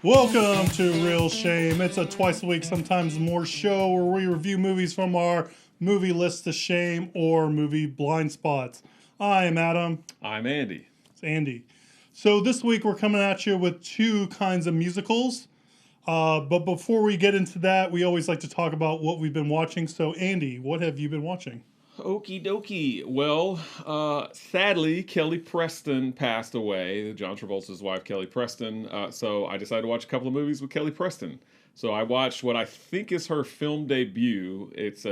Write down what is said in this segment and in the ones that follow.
Welcome to Real Shame. It's a twice a week, sometimes more show where we review movies from our movie list to shame or movie blind spots. I am Adam. I'm Andy. It's Andy. So this week we're coming at you with two kinds of musicals. But before we get into that, we always like to talk about what we've been watching. So Andy, what have you been watching? Okie dokie. Well, sadly, Kelly Preston passed away. John Travolta's wife, Kelly Preston. So I decided to watch a couple of movies with Kelly Preston. So I watched what I think is her film debut. It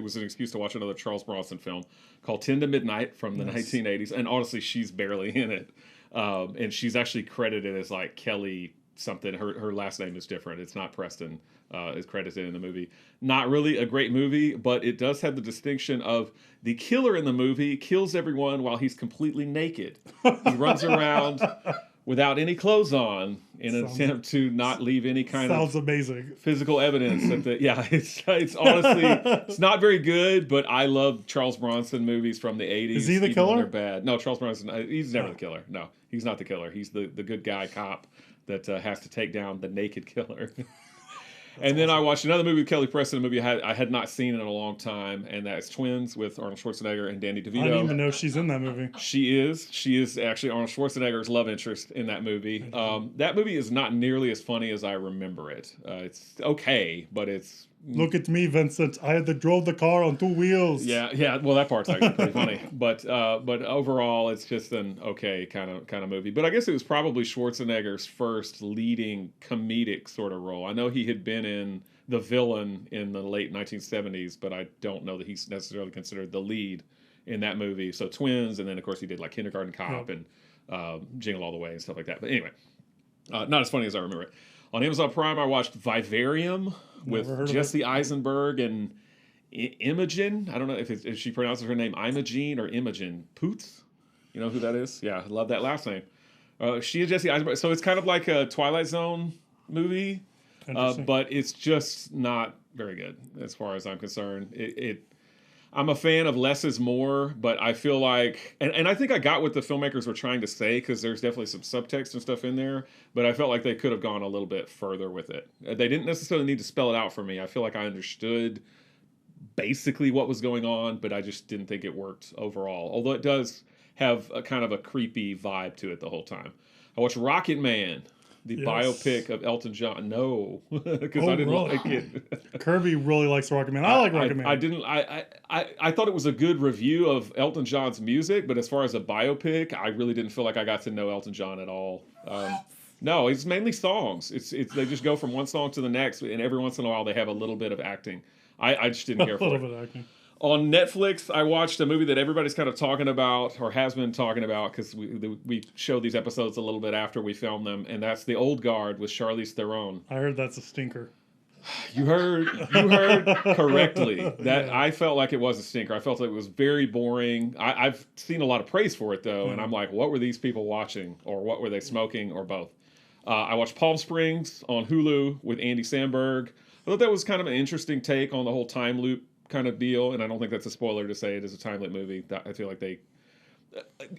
was an excuse to watch another Charles Bronson film called 10 to Midnight from the 1980s. And honestly, she's barely in it. And she's actually credited as like Kelly something. Her last name is different. It's not Preston. Is credited in the movie. Not really a great movie, but it does have the distinction of the killer in the movie kills everyone while he's completely naked. He runs around without any clothes on in an attempt to not leave any kind of amazing physical evidence. It's honestly, it's not very good, but I love Charles Bronson movies from the 80s. Is he the even killer? When they're bad. No, Charles Bronson, he's never the killer. No, he's not the killer. He's the good guy cop that has to take down the naked killer. And then I watched another movie with Kelly Preston, a movie I had not seen in a long time, and that's Twins with Arnold Schwarzenegger and Danny DeVito. I didn't even know she's in that movie. She is actually Arnold Schwarzenegger's love interest in that movie. That movie is not nearly as funny as I remember it. It's okay, but it's... Look at me, Vincent. I drove the car on two wheels. Yeah. Well, that part's actually pretty funny, but overall, it's just an okay kind of movie. But I guess it was probably Schwarzenegger's first leading comedic sort of role. I know he had been in The Villain in the late 1970s, but I don't know that he's necessarily considered the lead in that movie. So Twins, and then of course he did like Kindergarten Cop and Jingle All the Way and stuff like that. But anyway, not as funny as I remember it. On Amazon Prime, I watched Vivarium with Jesse Eisenberg and Imogen. I don't know if she pronounces her name Imogen or Imogen Poots. You know who that is? Yeah, I love that last name. She is Jesse Eisenberg. So it's kind of like a Twilight Zone movie, but it's just not very good as far as I'm concerned. I'm a fan of less is more, but I feel like, and I think I got what the filmmakers were trying to say, because there's definitely some subtext and stuff in there, but I felt like they could have gone a little bit further with it. They didn't necessarily need to spell it out for me. I feel like I understood basically what was going on, but I just didn't think it worked overall. Although it does have a kind of a creepy vibe to it the whole time. I watched Rocketman, the biopic of Elton John. No, because I didn't like it. Kirby really likes Rocketman. I like Rocketman. I didn't. I thought it was a good review of Elton John's music, but as far as a biopic, I really didn't feel like I got to know Elton John at all. No, it's mainly songs. It's they just go from one song to the next, and every once in a while they have a little bit of acting. I just didn't care for it. A little bit of acting. On Netflix, I watched a movie that everybody's kind of talking about, or has been talking about, because we show these episodes a little bit after we film them, and that's The Old Guard with Charlize Theron. I heard that's a stinker. You heard correctly. I felt like it was a stinker. I felt like it was very boring. I've seen a lot of praise for it, though, and I'm like, what were these people watching, or what were they smoking, or both? I watched Palm Springs on Hulu with Andy Samberg. I thought that was kind of an interesting take on the whole time loop kind of deal, and I don't think that's a spoiler to say it is a time loop movie. I feel like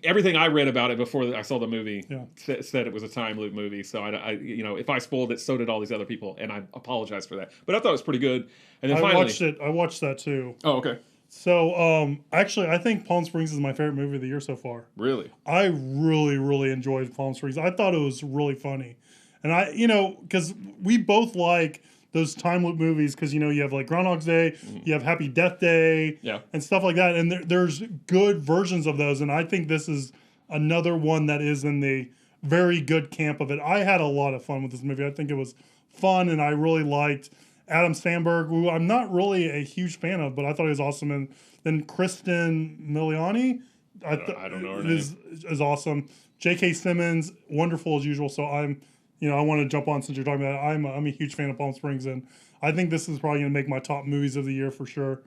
everything I read about it before I saw the movie said it was a time loop movie. So I if I spoiled it, so did all these other people, and I apologize for that. But I thought it was pretty good. And then finally, I watched that too. Oh, okay. So actually, I think Palm Springs is my favorite movie of the year so far. Really? I really, really enjoyed Palm Springs. I thought it was really funny, and because we both like those time loop movies, because you have like Groundhog's Day, you have Happy Death Day, and stuff like that, and there's good versions of those, and I think this is another one that is in the very good camp of it. I had a lot of fun with this movie. I think it was fun, and I really liked Adam Sandberg, who I'm not really a huge fan of, but I thought he was awesome. And then Kristen Miliani, I don't know her name. is awesome. J.K. Simmons, wonderful as usual. So I want to jump on since you're talking about it. I'm a huge fan of Palm Springs, and I think this is probably going to make my top movies of the year for sure.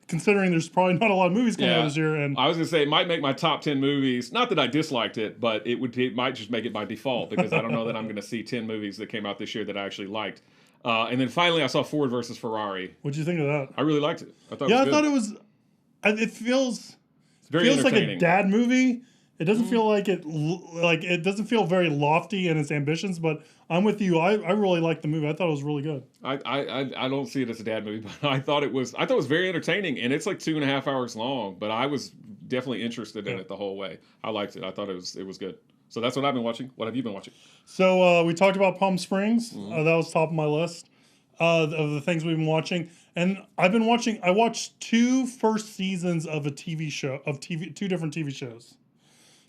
Considering there's probably not a lot of movies coming out this year, and I was going to say it might make my top 10 movies. Not that I disliked it, but it might just make it by default, because I don't know that I'm going to see 10 movies that came out this year that I actually liked. And then finally, I saw Ford versus Ferrari. What'd you think of that? I really liked it. I thought it was good. It feels it's very like a dad movie. It doesn't feel like it doesn't feel very lofty in its ambitions, but I'm with you. I really liked the movie. I thought it was really good. I don't see it as a dad movie, but I thought it was very entertaining, and it's like 2.5 hours long. But I was definitely interested in it the whole way. I liked it. I thought it was good. So that's what I've been watching. What have you been watching? So we talked about Palm Springs. That was top of my list of the things we've been watching. And I've been watching. I watched 2 first seasons of a TV show two different TV shows.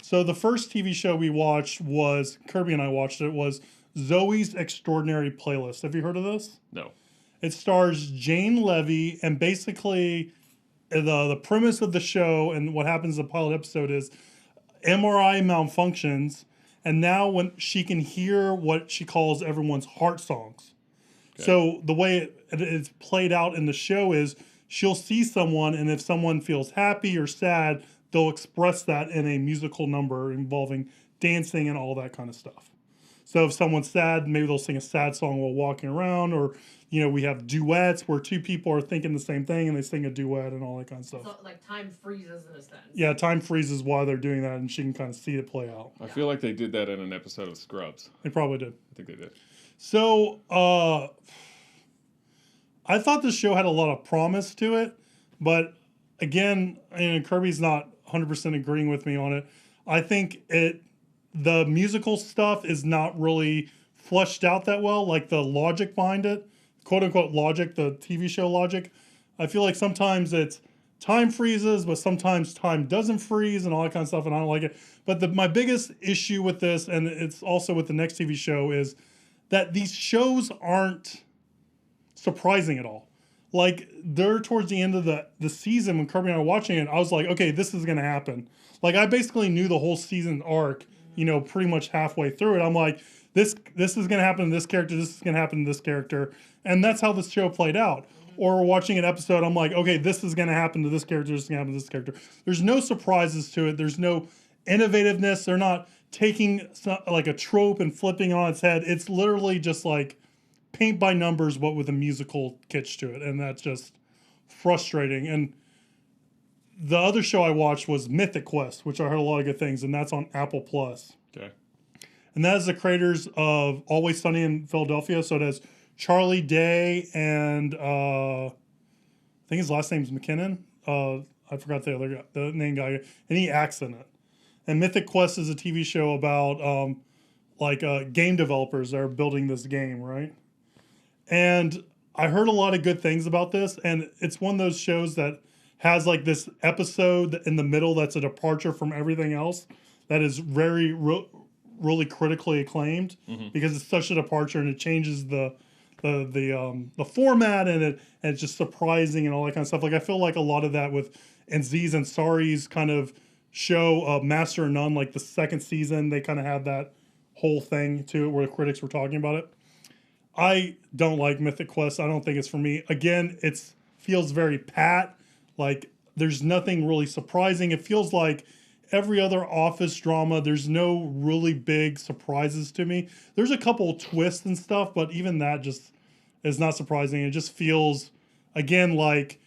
So the first TV show we watched was Kirby and I watched it was Zoe's Extraordinary Playlist. Have you heard of this? No. It stars Jane Levy, and basically the premise of the show and what happens in the pilot episode is MRI malfunctions, and now when she can hear what she calls everyone's heart songs. Okay. So the way it's played out in the show is she'll see someone, and if someone feels happy or sad, they'll express that in a musical number involving dancing and all that kind of stuff. So if someone's sad, maybe they'll sing a sad song while walking around, or we have duets where 2 people are thinking the same thing and they sing a duet and all that kind of stuff. So like time freezes in a sense. Yeah, time freezes while they're doing that, and she can kind of see it play out. I feel like they did that in an episode of Scrubs. They probably did. I think they did. So I thought the show had a lot of promise to it, but again, Kirby's not 100% agreeing with me on it. I think the musical stuff is not really fleshed out that well, like the logic behind it, quote unquote logic, the TV show logic. I feel like sometimes it's time freezes, but sometimes time doesn't freeze and all that kind of stuff, and I don't like it. But my biggest issue with this, and it's also with the next TV show, is that these shows aren't surprising at all. Like, they're towards the end of the season when Kirby and I were watching it, I was like, okay, this is going to happen. Like, I basically knew the whole season arc, pretty much halfway through it. I'm like, this is going to happen to this character, this is going to happen to this character. And that's how the show played out. Or watching an episode, I'm like, okay, this is going to happen to this character, this is going to happen to this character. There's no surprises to it. There's no innovativeness. They're not taking like a trope and flipping on its head. It's literally just like paint by numbers, but with a musical kitsch to it. And that's just frustrating. And the other show I watched was Mythic Quest, which I heard a lot of good things, and that's on Apple Plus. Okay. And that is the creators of Always Sunny in Philadelphia. So it has Charlie Day and I think his last name's McKinnon. I forgot the name guy, and he acts in it. And Mythic Quest is a TV show about game developers that are building this game, right? And I heard a lot of good things about this, and it's one of those shows that has like this episode in the middle that's a departure from everything else that is very really critically acclaimed because it's such a departure and it changes the format and it's just surprising and all that kind of stuff. Like I feel like a lot of that with Aziz Ansari's kind of show Master of None, like the second season, they kind of had that whole thing to it where the critics were talking about it. I don't like Mythic Quest. I don't think it's for me. Again, it feels very pat. Like there's nothing really surprising. It feels like every other office drama. There's no really big surprises to me. There's a couple twists and stuff, but even that just is not surprising. It just feels, again, like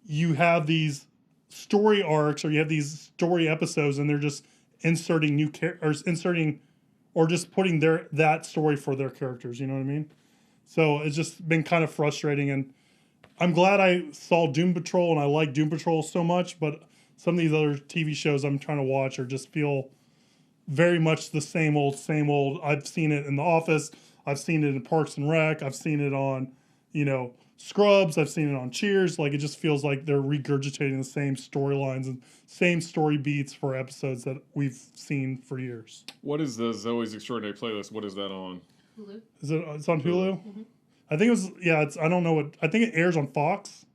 you have these story arcs or you have these story episodes and they're just inserting new characters, or just putting that story for their characters. You know what I mean? So it's just been kind of frustrating, and I'm glad I saw Doom Patrol and I like Doom Patrol so much, but some of these other TV shows I'm trying to watch are just feel very much the same old, same old. I've seen it in The Office. I've seen it in Parks and Rec. I've seen it on, Scrubs. I've seen it on Cheers. Like, it just feels like they're regurgitating the same storylines and same story beats for episodes that we've seen for years. What is the Zoe's Extraordinary Playlist? What is that on? Hulu. It's on Hulu? Mm-hmm. I think it was, I don't know what, I think it airs on Fox.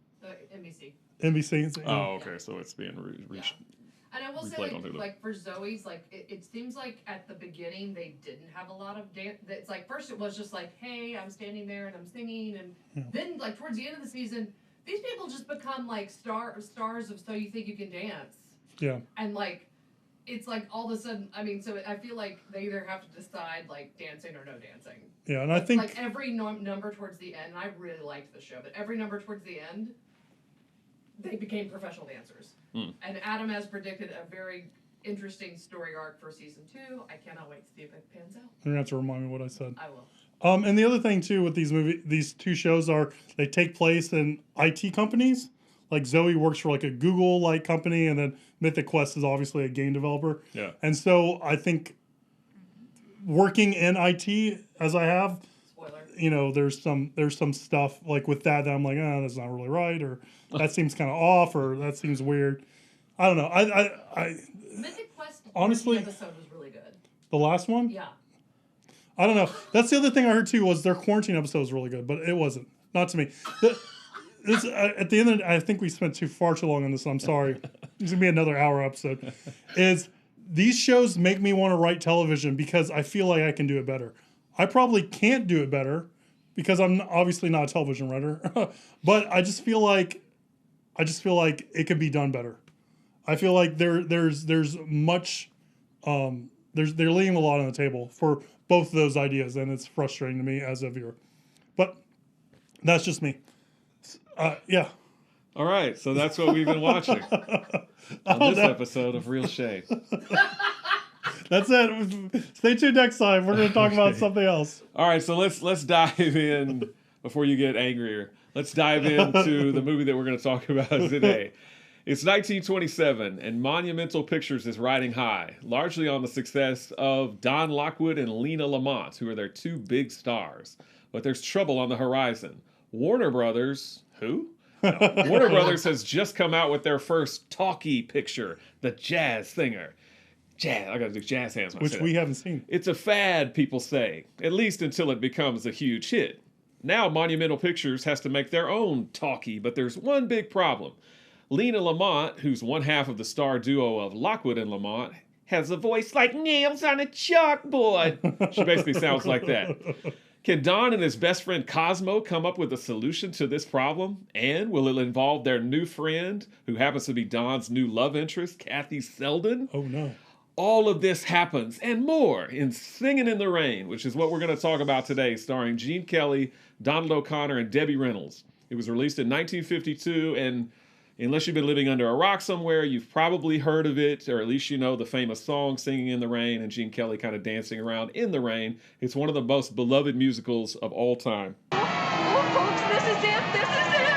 NBC. NBC. Oh, okay. So it's being reached. Yeah. And I will say, like for Zoe's, like it seems like at the beginning they didn't have a lot of dance. It's like first it was just like, hey, I'm standing there and I'm singing, and then like towards the end of the season, these people just become like stars of So You Think You Can Dance. Yeah. And like, it's like all of a sudden, I mean, so I feel like they either have to decide like dancing or no dancing. Yeah, and I think like every number towards the end, and I really liked the show, but every number towards the end, they became professional dancers. And Adam has predicted a very interesting story arc for season 2. I cannot wait to see if it pans out. You're gonna have to remind me what I said. I will. And the other thing too with these two shows are they take place in IT companies. Like Zoe works for like a Google like company, and then Mythic Quest is obviously a game developer. Yeah. And so I think working in IT as I have, Spoiler. you know, there's some stuff like with that I'm like, that's not really right, or that seems kind of off, or that seems weird. I don't know. I Mythic Quest honestly, episode was really good. The last one? Yeah. I don't know. That's the other thing I heard too was their quarantine episode was really good, but it wasn't. Not to me. This at the end of the, I think we spent far too long on this. I'm sorry. It's gonna be another hour episode. Is these shows make me want to write television because I feel like I can do it better. I probably can't do it better because I'm obviously not a television writer, but I just feel like it could be done better. I feel like there's much they're leaving a lot on the table for both of those ideas, and it's frustrating to me as a viewer. But that's just me. Yeah. All right, so that's what we've been watching on this episode of Real Shade. That's it. Stay tuned next time. We're going to talk about something else. All right, so let's dive in before you get angrier. Let's dive into the movie that we're going to talk about today. It's 1927, and Monumental Pictures is riding high, largely on the success of Don Lockwood and Lena Lamont, who are their two big stars. But there's trouble on the horizon. Warner Brothers, who? No. Warner Brothers has just come out with their first talkie picture, The Jazz Singer. Jazz, I gotta do jazz hands when I say Which we that. haven't seen. It's a fad, people say, at least until it becomes a huge hit. Now Monumental Pictures has to make their own talkie, but there's one big problem. Lena Lamont, who's one half of the star duo of Lockwood and Lamont, has a voice like nails on a chalkboard. She basically sounds like that. Can Don and his best friend Cosmo come up with a solution to this problem? And will it involve their new friend, who happens to be Don's new love interest, Kathy Selden? Oh, no. All of this happens and more in Singin' in the Rain, which is what we're going to talk about today, starring Gene Kelly, Donald O'Connor, and Debbie Reynolds. It was released in 1952, and unless you've been living under a rock somewhere, you've probably heard of it, or at least you know the famous song Singing in the Rain and Gene Kelly kind of dancing around in the rain. It's one of the most beloved musicals of all time. Oh, folks, this is it. This is it.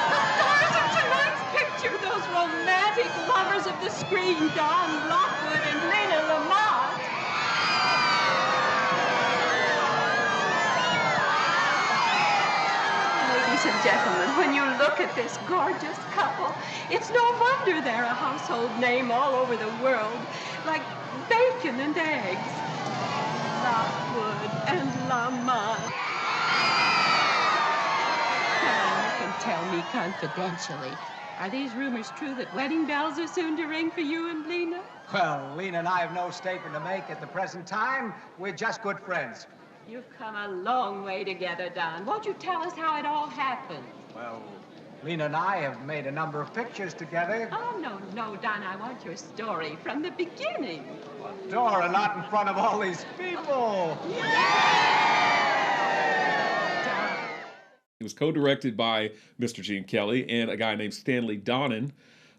The stars of tonight's picture, those romantic lovers of the screen, Don Lockwood and Lena Lamont. Ladies and gentlemen, when you look at this gorgeous couple, it's no wonder they're a household name all over the world, like bacon and eggs. Lockwood and Lamont. Now, you can tell me confidentially, are these rumors true that wedding bells are soon to ring for you and Lena? Well, Lena and I have no statement to make at the present time. We're just good friends. You've come a long way together, Don. Won't you tell us how it all happened? Well, Lena and I have made a number of pictures together. Oh, no, Don, I want your story from the beginning. Dora, not in front of all these people. It was co-directed by Mr. Gene Kelly and a guy named Stanley Donen,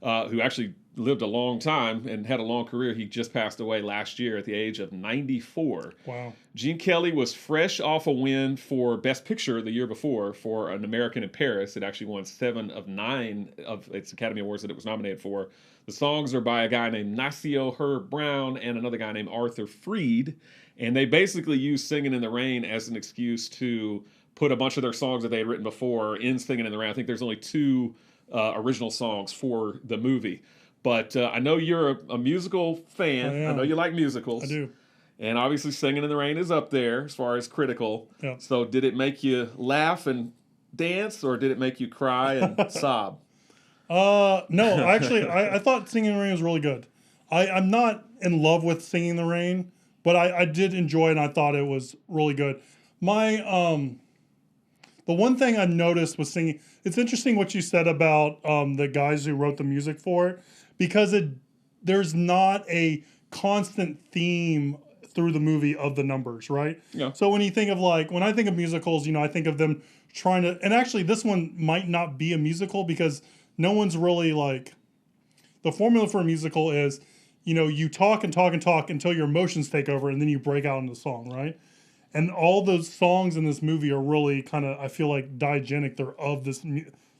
who actually lived a long time and had a long career. He just passed away last year at the age of 94. Wow. Gene Kelly was fresh off a win for Best Picture the year before for An American in Paris. It actually won 7 of 9 of its Academy Awards that it was nominated for. The songs are by a guy named Nacio Herb Brown and another guy named Arthur Freed. And they basically used Singin' in the Rain as an excuse to put a bunch of their songs that they had written before in Singin' in the Rain. I think there's only 2 original songs for the movie. But I know you're a musical fan. I know you like musicals. I do. And obviously Singin' in the Rain is up there as far as critical. Yep. So did it make you laugh and dance, or did it make you cry and sob? No, actually, I thought Singing in the Rain was really good. I'm not in love with Singing in the Rain, but I did enjoy it, and I thought it was really good. The one thing I noticed was singing. It's interesting what you said about the guys who wrote the music for it, because there's not a constant theme through the movie of the numbers, right? Yeah. So when you think of when I think of musicals, I think of them trying to, and actually this one might not be a musical because no one's really the formula for a musical is, you talk and talk and talk until your emotions take over and then you break out into song, right? And all those songs in this movie are really kind of, I feel like, diegetic. They're of this,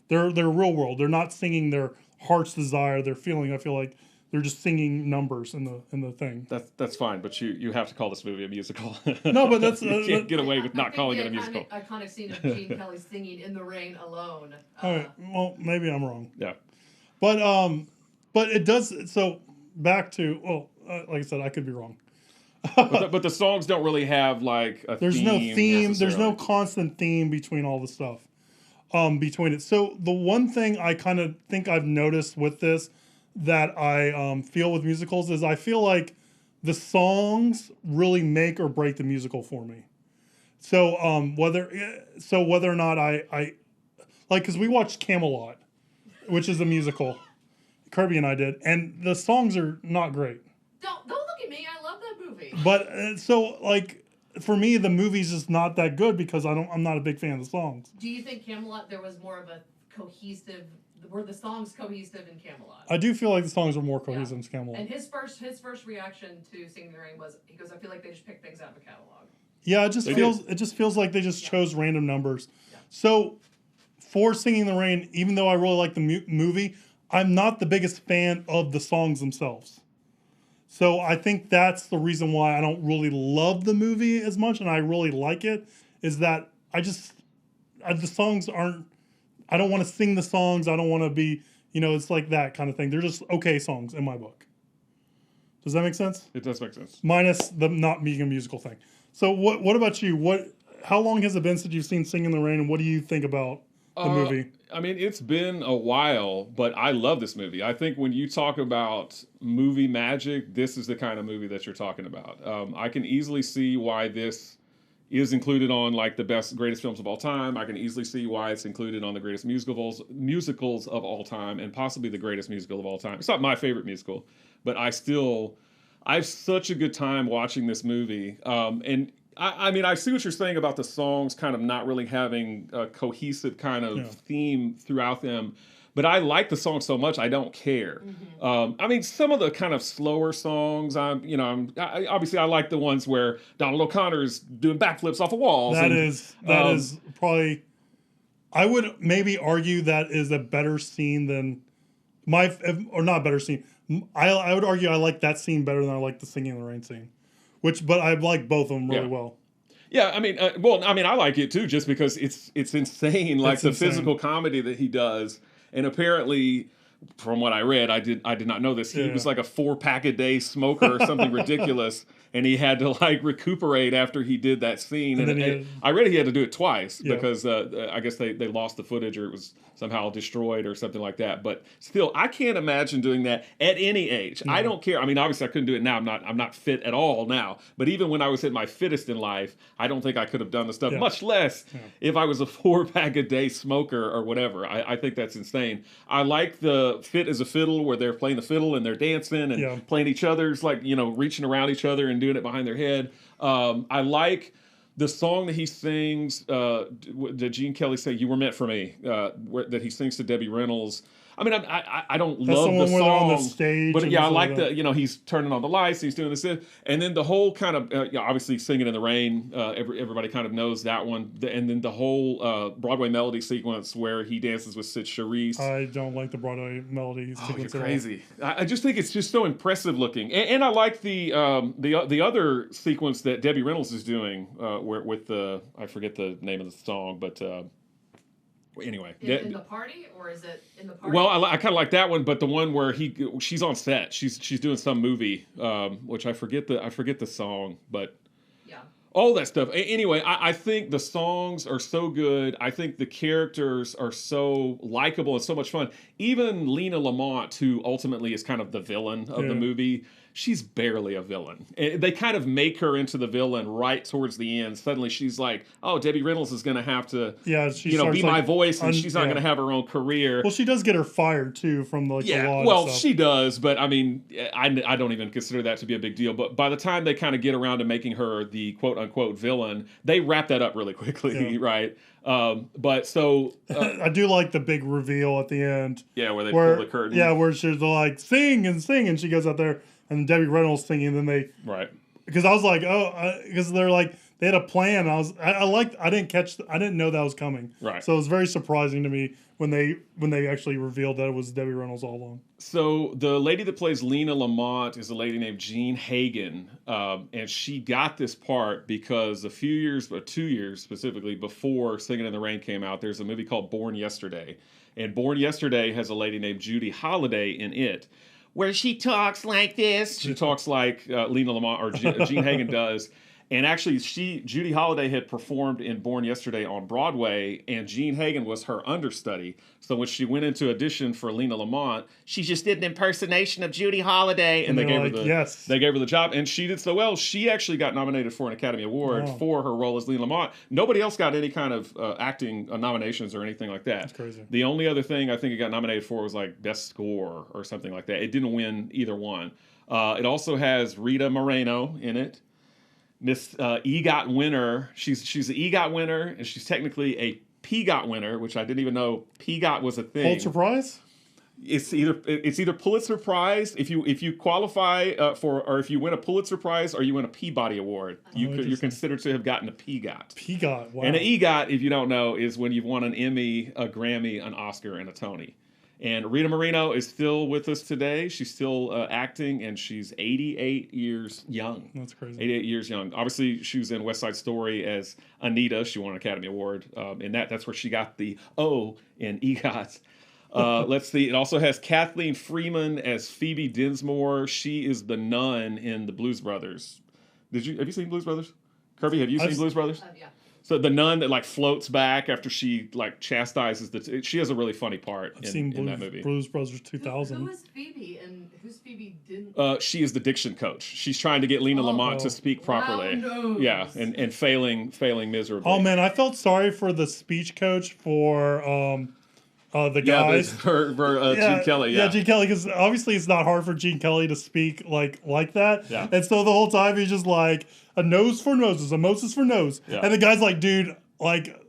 they're real world. They're not singing their heart's desire, their feeling. I feel like they're just singing numbers in the thing. That's fine, but you have to call this movie a musical. No, but that's you can't get away with not calling it a the musical. iconic scene of Gene Kelly singing "In the Rain" alone. All right, well, maybe I'm wrong. Yeah, but it does. So back to like I said, I could be wrong. but the songs don't really have a there's theme no theme. There's no necessarily. constant theme between all the stuff. Between it. So the one thing I kind of think I've noticed with this that I feel with musicals is I feel like the songs really make or break the musical for me. So whether or not I because we watched Camelot, which is a musical, Kirby and I did, and the songs are not great. Don't look at me. I love that movie. But for me, the movie's just not that good because I'm not a big fan of the songs. Do you think Camelot there was more of a cohesive? Were the songs cohesive in Camelot? I do feel like the songs were more cohesive in Camelot. And his first reaction to Singing in the Rain was he goes, "I feel like they just picked things out of a catalog." Yeah, it just feels like they just chose random numbers. Yeah. So for Singing in the Rain, even though I really like the movie, I'm not the biggest fan of the songs themselves. So I think that's the reason why I don't really love the movie as much, and I really like it, is that the songs aren't, I don't want to sing the songs, I don't want to be, it's like that kind of thing. They're just okay songs in my book. Does that make sense? It does make sense. Minus the not being a musical thing. So what about you? How long has it been since you've seen Singin' in the Rain, and what do you think about the movie? I mean, it's been a while, but I love this movie. I think when you talk about movie magic, this is the kind of movie that you're talking about. I can easily see why this is included on the greatest films of all time. I can easily see why it's included on the greatest musicals of all time, and possibly the greatest musical of all time. It's not my favorite musical, but I have such a good time watching this movie. And I mean, I see what you're saying about the songs kind of not really having a cohesive kind of theme throughout them, but I like the song so much I don't care. Mm-hmm. I mean, some of the kind of slower songs, obviously I like the ones where Donald O'Connor's doing backflips off of walls. That is probably, I would maybe argue that is a better scene than not better scene. I would argue I like that scene better than I like the Singing in the Rain scene. But I like both of them really well. Yeah, I mean, I like it too, just because it's insane, the physical comedy that he does, and apparently, from what I read, I did not know this. He was like a 4-pack-a-day smoker or something ridiculous, and he had to recuperate after he did that scene. And I read he had to do it twice because I guess they lost the footage or it was somehow destroyed or something like that. But still, I can't imagine doing that at any age. No. I don't care. I mean, obviously I couldn't do it now. I'm not fit at all now. But even when I was at my fittest in life, I don't think I could have done the stuff, much less if I was a 4-pack-a-day smoker or whatever. I think that's insane. I like the Fit as a Fiddle where they're playing the fiddle and they're dancing and playing each other's, reaching around each other and doing it behind their head. I like the song that he sings, that Gene Kelly say, "You Were Meant for Me," that he sings to Debbie Reynolds. I mean, I don't love the song, on the stage, but I like he's turning on the lights, he's doing this, and then the whole kind of obviously Singing in the Rain. Everybody kind of knows that one, and then the whole Broadway melody sequence where he dances with Sid Charisse. I don't like the Broadway melody sequence. You're crazy. I just think it's just so impressive looking, and I like the other sequence that Debbie Reynolds is doing, with I forget the name of the song, but. Anyway, in the party, or is it in the party? Well, I kind of like that one, but the one where she's on set, she's doing some movie, which I forget the song, but all that stuff. Anyway, I think the songs are so good. I think the characters are so likable and so much fun. Even Lena Lamont, who ultimately is kind of the villain of the movie, she's barely a villain. They kind of make her into the villain right towards the end. Suddenly she's like, oh, Debbie Reynolds is going to have to, be my voice, and she's not going to have her own career. Well, she does get her fired too from the law. Well, she does, but I mean, I don't even consider that to be a big deal. But by the time they kind of get around to making her the quote unquote villain, they wrap that up really quickly, right? But so I do like the big reveal at the end. Yeah, where they pull the curtain. Yeah, where she's like sing and sing, and she goes out there and Debbie Reynolds singing, and then they because I was like, because they're like they had a plan. I didn't know that was coming. Right. So it was very surprising to me when they actually revealed that it was Debbie Reynolds all along. So the lady that plays Lena Lamont is a lady named Jean Hagen, and she got this part because 2 years specifically before Singin' in the Rain came out, there's a movie called Born Yesterday, and Born Yesterday has a lady named Judy Holliday in it, where she talks like this. She talks like Lena Lamont or Jean Hagen does. And actually, Judy Holliday had performed in Born Yesterday on Broadway, and Jean Hagen was her understudy. So when she went into audition for Lena Lamont, she just did an impersonation of Judy Holliday, and they gave her the job, and she did so well. She actually got nominated for an Academy Award for her role as Lena Lamont. Nobody else got any kind of acting nominations or anything like that. That's crazy. The only other thing I think it got nominated for was like Best Score or something like that. It didn't win either one. It also has Rita Moreno in it. Miss EGOT winner. She's an EGOT winner, and she's technically a PGOT winner, which I didn't even know PGOT was a thing. Pulitzer Prize? It's either Pulitzer Prize if you qualify or if you win a Pulitzer Prize or you win a Peabody Award, you're considered to have gotten a PGOT. PGOT, wow. And an EGOT, if you don't know, is when you've won an Emmy, a Grammy, an Oscar, and a Tony. And Rita Moreno is still with us today. She's still acting, and she's 88 years young. That's crazy. 88 years young. Obviously, she was in West Side Story as Anita. She won an Academy Award. And that's where she got the O in EGOT. Let's see. It also has Kathleen Freeman as Phoebe Dinsmore. She is the nun in the Blues Brothers. Have you seen Blues Brothers? Kirby, have you seen Blues Brothers? Yeah. So the nun that like floats back after she like chastises she has a really funny part in that movie. Blues Brothers 2000. Who is Phoebe and who's Phoebe didn't? She is the diction coach. She's trying to get Lena Lamont to speak properly. Yeah, and failing miserably. Oh man, I felt sorry for the speech coach for the guys. For Gene Kelly. Yeah, Gene Kelly, because obviously it's not hard for Gene Kelly to speak like that. Yeah. And so the whole time he's just like, a nose for noses, a Moses for nose. Yeah. And the guy's like, dude, like,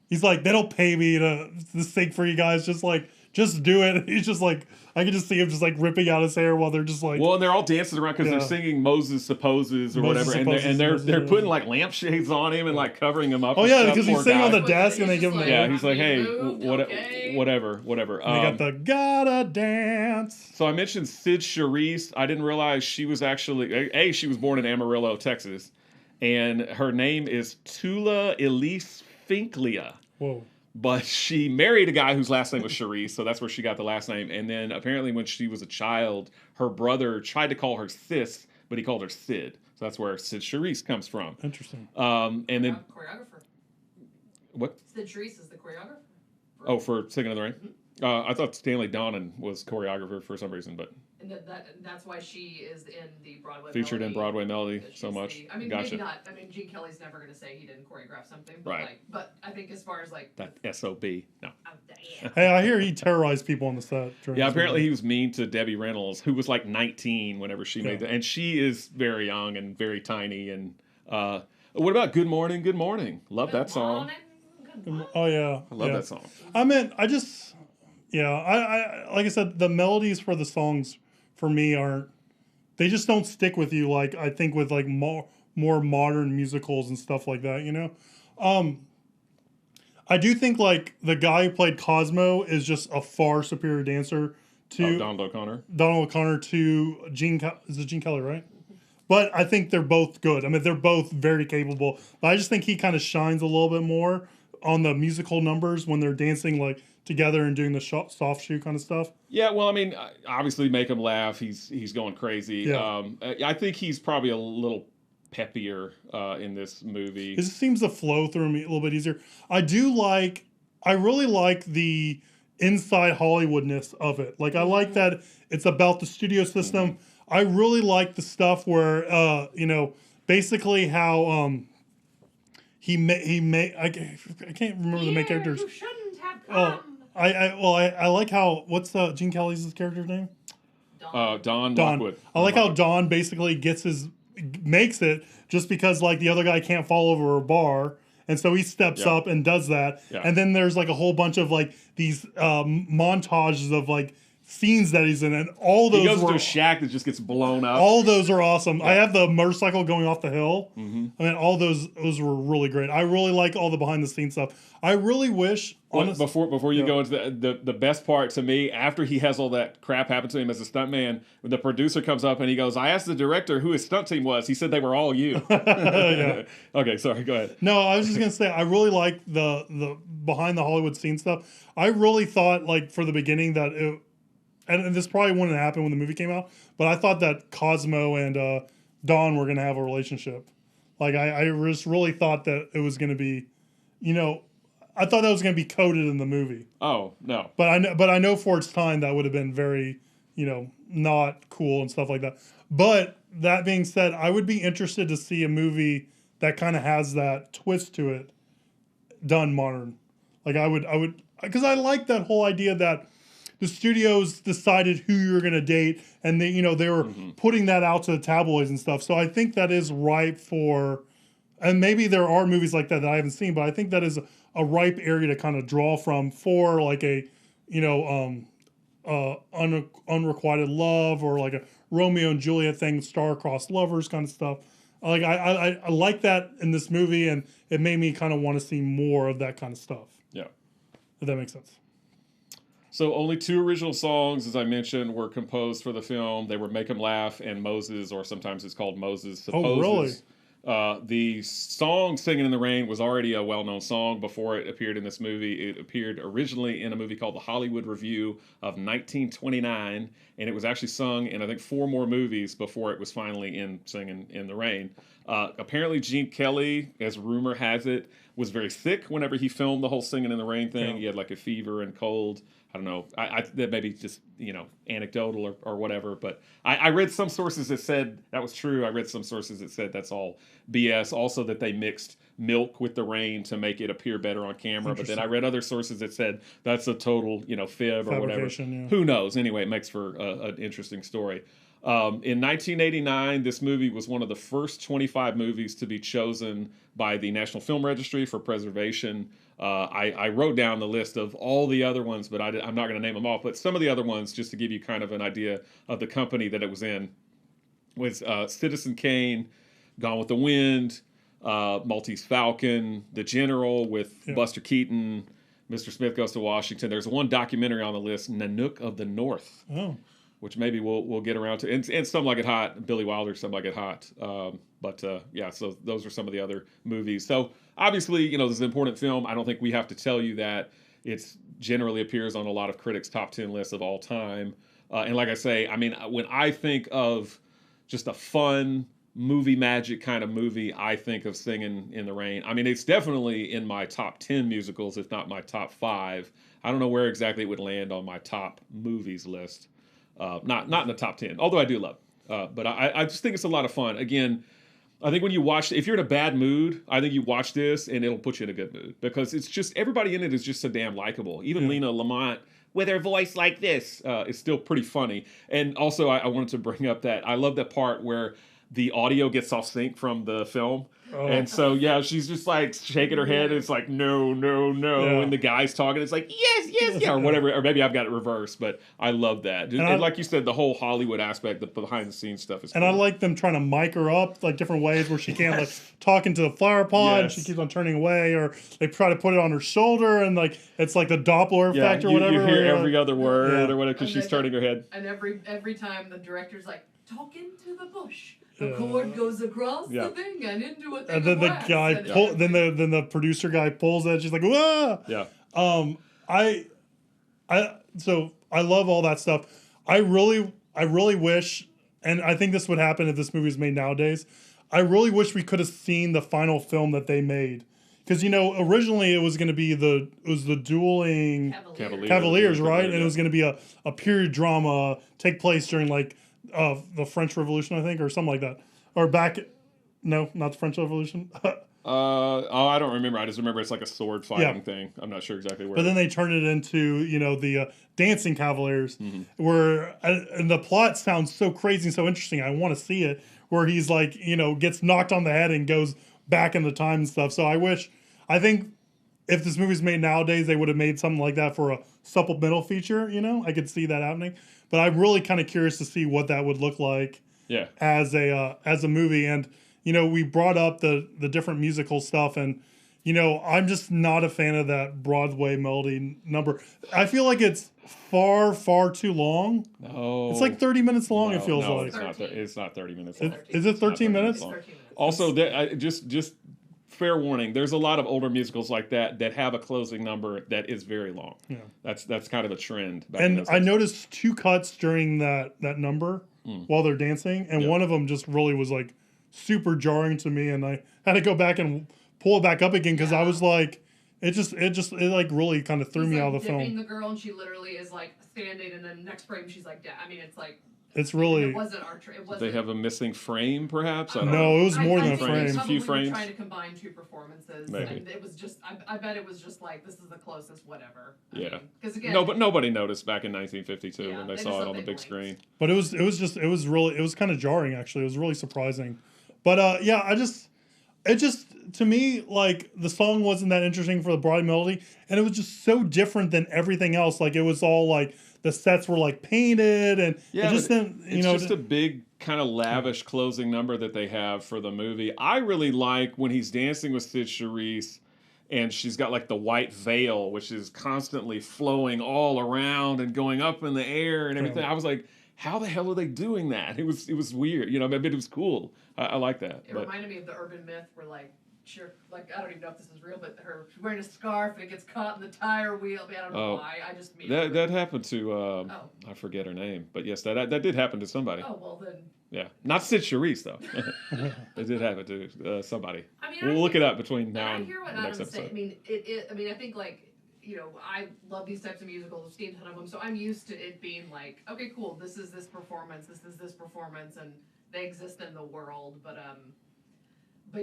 he's like, they don't pay me to sing for you guys. Just do it. And he's just like, I can just see him just like ripping out his hair while they're just like. Well, and they're all dancing around because they're singing Moses Supposes or whatever. And they're putting like lampshades on him and like covering him up. Oh, yeah, because he's sitting on the desk and they give him the. Yeah, he's like, hey, whatever. They got the gotta dance. So I mentioned Sid Charisse. I didn't realize she was actually, she was born in Amarillo, Texas. And her name is Tula Elise Finklia. Whoa. But she married a guy whose last name was Charisse, so that's where she got the last name. And then apparently when she was a child, her brother tried to call her Sis, but he called her Sid. So that's where Sid Charisse comes from. Interesting. And then choreographer. What? Sid Charisse is the choreographer. Oh, for Singin' in the Rain? I thought Stanley Donen was choreographer for some reason, but... And that's why she is in the Broadway featured Melody, in Broadway Melody so much. Maybe not. I mean, Gene Kelly's never going to say he didn't choreograph something. But right. But I think as far as like... That SOB. No. Hey, I hear he terrorized people on the set. Yeah, apparently he was mean to Debbie Reynolds, who was like 19 whenever she made that. And she is very young and very tiny. And what about Good Morning, Good Morning? Love that song. Oh, yeah. I love that song. I mean, I like I said, the melodies for the songs for me they just don't stick with you like I think with like more modern musicals and stuff like that, you know? I do think like the guy who played Cosmo is just a far superior dancer to Donald O'Connor to Gene Kelly, right? But I think they're both good. I mean, they're both very capable. But I just think he kind of shines a little bit more on the musical numbers when they're dancing like together and doing the soft shoe kind of stuff. Yeah, well, I mean, obviously make him laugh. He's going crazy. Yeah. I think he's probably a little peppier in this movie. It seems to flow through me a little bit easier. I really like the inside Hollywoodness of it. Like, I like that it's about the studio system. I really like the stuff where basically how he I can't remember the main characters. You shouldn't have come. I like how what's Gene Kelly's character's name? Don Lockwood. I like how Don basically makes it just because like the other guy can't fall over a bar. And so he steps up and does that. Yeah. And then there's like a whole bunch of like these montages of like scenes that he's in, and all those. He goes to a shack that just gets blown up. All those are awesome. Yeah. I have the motorcycle going off the hill. Mm-hmm. I mean, all those were really great. I really like all the behind the scenes stuff. I really wish. Before you go into the best part to me, after he has all that crap happen to him as a stuntman, when the producer comes up and he goes, "I asked the director who his stunt team was. He said they were all you." Okay, sorry. Go ahead. No, I was just gonna say I really like the behind the Hollywood scene stuff. I really thought like for the beginning that it. And this probably wouldn't happen when the movie came out, but I thought that Cosmo and Don were going to have a relationship. Like, I just really thought that it was going to be, I thought that was going to be coded in the movie. Oh, no. But I know for its time that would have been very, not cool and stuff like that. But that being said, I would be interested to see a movie that kind of has that twist to it done modern. Like, I would, because I like that whole idea that the studios decided who you're going to date, and they were putting that out to the tabloids and stuff. So I think that is ripe for, and maybe there are movies like that I haven't seen, but I think that is a ripe area to kind of draw from for like a, unrequited love or like a Romeo and Juliet thing, star-crossed lovers kind of stuff. Like I like that in this movie, and it made me kind of want to see more of that kind of stuff. Yeah, if that makes sense. So only 2 original songs, as I mentioned, were composed for the film. They were "Make 'Em Laugh" and "Moses," or sometimes it's called "Moses Supposes." Oh, really? The song "Singin' in the Rain" was already a well-known song before it appeared in this movie. It appeared originally in a movie called The Hollywood Review of 1929, and it was actually sung in, I think, 4 more movies before it was finally in Singin' in the Rain. Apparently, Gene Kelly, as rumor has it, was very sick whenever he filmed the whole Singin' in the Rain thing. Yeah. He had like a fever and cold. I don't know. That maybe just anecdotal or whatever. But I read some sources that said that was true. I read some sources that said that's all BS. Also that they mixed milk with the rain to make it appear better on camera. But then I read other sources that said that's a total fib or whatever. Yeah. Who knows? Anyway, it makes for an interesting story. In 1989, this movie was one of the first 25 movies to be chosen by the National Film Registry for preservation. I wrote down the list of all the other ones, but I'm not going to name them all. But some of the other ones, just to give you kind of an idea of the company that it was in, was Citizen Kane, Gone with the Wind, Maltese Falcon, The General with Buster Keaton, Mr. Smith Goes to Washington. There's one documentary on the list, Nanook of the North. Oh. Which maybe we'll get around to, and Some Like It Hot, Billy Wilder, Some Like It Hot. So those are some of the other movies. So obviously, this is an important film. I don't think we have to tell you that it generally appears on a lot of critics' top 10 lists of all time. And like I say, I mean, when I think of just a fun movie magic kind of movie, I think of Singin' in the Rain. I mean, it's definitely in my top 10 musicals, if not my top 5. I don't know where exactly it would land on my top movies list. Not in the top 10, although I do love it. But I just think it's a lot of fun. Again, I think when you watch, if you're in a bad mood, I think you watch this and it'll put you in a good mood because it's just, everybody in it is just so damn likable. Even Lena Lamont with her voice like this is still pretty funny. And also I wanted to bring up that I love that part where the audio gets off sync from the film. Oh. And so, she's just like shaking her head. And it's like, no. Yeah. And the guy's talking. It's like, yes, or whatever. Or maybe I've got it reversed, but I love that. And like you said, the whole Hollywood aspect, the behind the scenes stuff is cool. I like them trying to mic her up like different ways where she can't like talk into the flower pot and she keeps on turning away, or they try to put it on her shoulder and like it's like the Doppler effect or whatever. You hear every other word or whatever because she's turning her head. And every time the director's like, talk into the bush. The cord goes across the thing and into it. And then the guy then the producer guy pulls it. She's like, "Whoa!" Yeah. So I love all that stuff. I really wish, and I think this would happen if this movie was made nowadays. I really wish we could have seen the final film that they made, because originally it was going to be the dueling Cavaliers, right? And it was going to be a period drama, take place during like the French Revolution, I think, or something like that, or back. No, not the French Revolution. I don't remember. I just remember it's like a sword fighting thing. I'm not sure exactly where. But then they turned it into, the Dancing Cavaliers, where and the plot sounds so crazy and so interesting. I want to see it, where he's like, gets knocked on the head and goes back in the time and stuff. So I think if this movie's made nowadays, they would have made something like that for a supplemental feature. I could see that happening. But I'm really kind of curious to see what that would look like. Yeah. As a movie. And we brought up the different musical stuff, and I'm just not a fan of that Broadway melody number. I feel like it's far too long. No, it's like 30 minutes long. It feels like it's not 30 minutes long. Is it 13 minutes? 13 minutes. Also, just fair warning. There's a lot of older musicals like that have a closing number that is very long. Yeah, that's kind of a trend. And I noticed 2 cuts during that number while they're dancing, and one of them just really was like super jarring to me, and I had to go back and pull it back up again because I was like, it like really kind of threw me out of the film. The girl, and she literally is like standing, and then next frame she's like, I mean, it's like. It's really. It wasn't our. It wasn't. They have a missing frame, perhaps. No, it was more than a frame. A few frames. Trying to combine 2 performances. Maybe. And it was just. I bet it was just like, this is the closest, whatever. Yeah. Because again. No, but nobody noticed back in 1952 when they saw it on the big screen. But it was kind of jarring, actually. It was really surprising. But it just to me, like, the song wasn't that interesting for the Broadway melody, and it was just so different than everything else. Like, it was all like the sets were like painted, and it just didn't. It's just a big kind of lavish closing number that they have for the movie. I really like when he's dancing with Sid Charisse, and she's got like the white veil, which is constantly flowing all around and going up in the air and everything. I was like, how the hell are they doing that? It was weird, but it was cool. I like that. It reminded me of the urban myth where like I don't even know if this is real, but she's wearing a scarf and it gets caught in the tire wheel. I mean, I don't know why. I just mean that happened to I forget her name, but yes, that did happen to somebody. Oh well then. Yeah, not Sid Charisse though. It did happen to somebody. I mean, we'll look it up between now and I hear what the next Adam's episode. saying. I mean, I think like. I love these types of musicals. I've seen a ton of them, so I'm used to it being like, okay, cool. This is this performance. This is this performance, and they exist in the world. But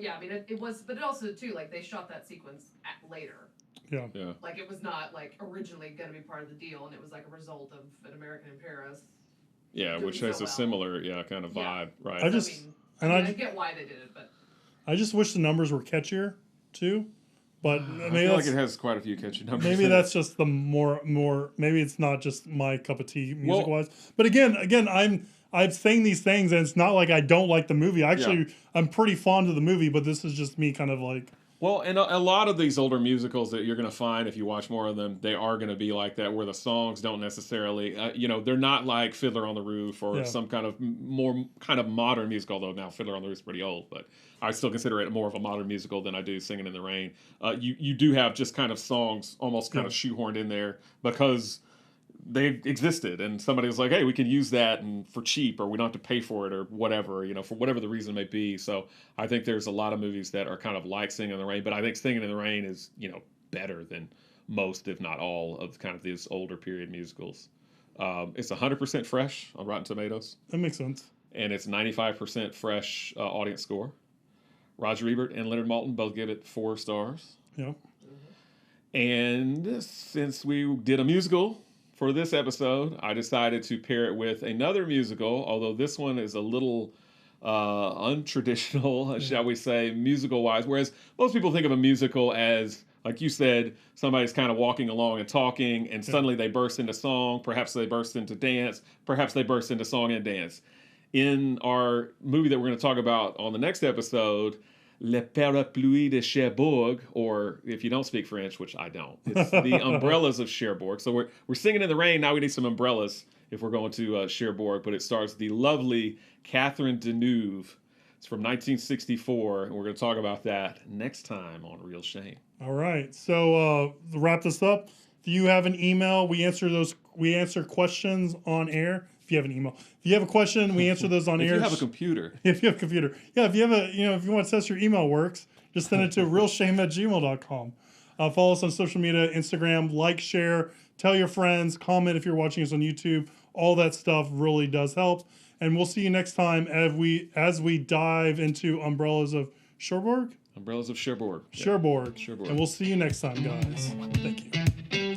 yeah, I mean, it was. But it also too, like they shot that sequence later. Yeah. Like it was not like originally going to be part of the deal, and it was like a result of An American in Paris. Yeah, which has a similar kind of vibe, right? I get why they did it, but I just wish the numbers were catchier too. But I feel like it has quite a few catchy numbers. Maybe that's just the more. Maybe it's not just my cup of tea music wise. But again, I'm saying these things, and it's not like I don't like the movie. Actually, I'm pretty fond of the movie, but this is just me kind of like. Well, and a lot of these older musicals that you're going to find, if you watch more of them, they are going to be like that, where the songs don't necessarily, they're not like Fiddler on the Roof or some kind of more kind of modern musical, although now Fiddler on the Roof is pretty old, but I still consider it more of a modern musical than I do Singin' in the Rain. You do have just kind of songs almost kind of shoehorned in there because they existed, and somebody was like, hey, we can use that and for cheap, or we don't have to pay for it, or whatever, for whatever the reason may be. So I think there's a lot of movies that are kind of like Singin' in the Rain, but I think Singin' in the Rain is, better than most, if not all, of kind of these older period musicals. It's 100% fresh on Rotten Tomatoes. That makes sense. And it's 95% fresh audience score. Roger Ebert and Leonard Maltin both give it 4 stars. Yeah. And since we did a musical for this episode, I decided to pair it with another musical, although this one is a little untraditional, shall we say, musical-wise. Whereas most people think of a musical as, like you said, somebody's kind of walking along and talking, and suddenly they burst into song, perhaps they burst into dance, perhaps they burst into song and dance. In our movie that we're going to talk about on the next episode, Le Parapluie de Cherbourg, or if you don't speak French, which I don't, it's the umbrellas of Cherbourg. So we're singing in the rain. Now we need some umbrellas if we're going to Cherbourg. But it stars the lovely Catherine Deneuve. It's from 1964, and we're going to talk about that next time on Real Shame. All right. So to wrap this up, if you have an email, we answer questions on air. If you have an email, if you have a question, we answer those on air. If you have a computer. If you have a computer. Yeah, if you have if you want to test your email works, just send it to realshame@gmail.com. Follow us on social media, Instagram, like, share, tell your friends, comment if you're watching us on YouTube. All that stuff really does help. And we'll see you next time as we dive into Umbrellas of Cherbourg. Umbrellas of Cherbourg. Cherbourg. Cherbourg. And we'll see you next time, guys. Thank you.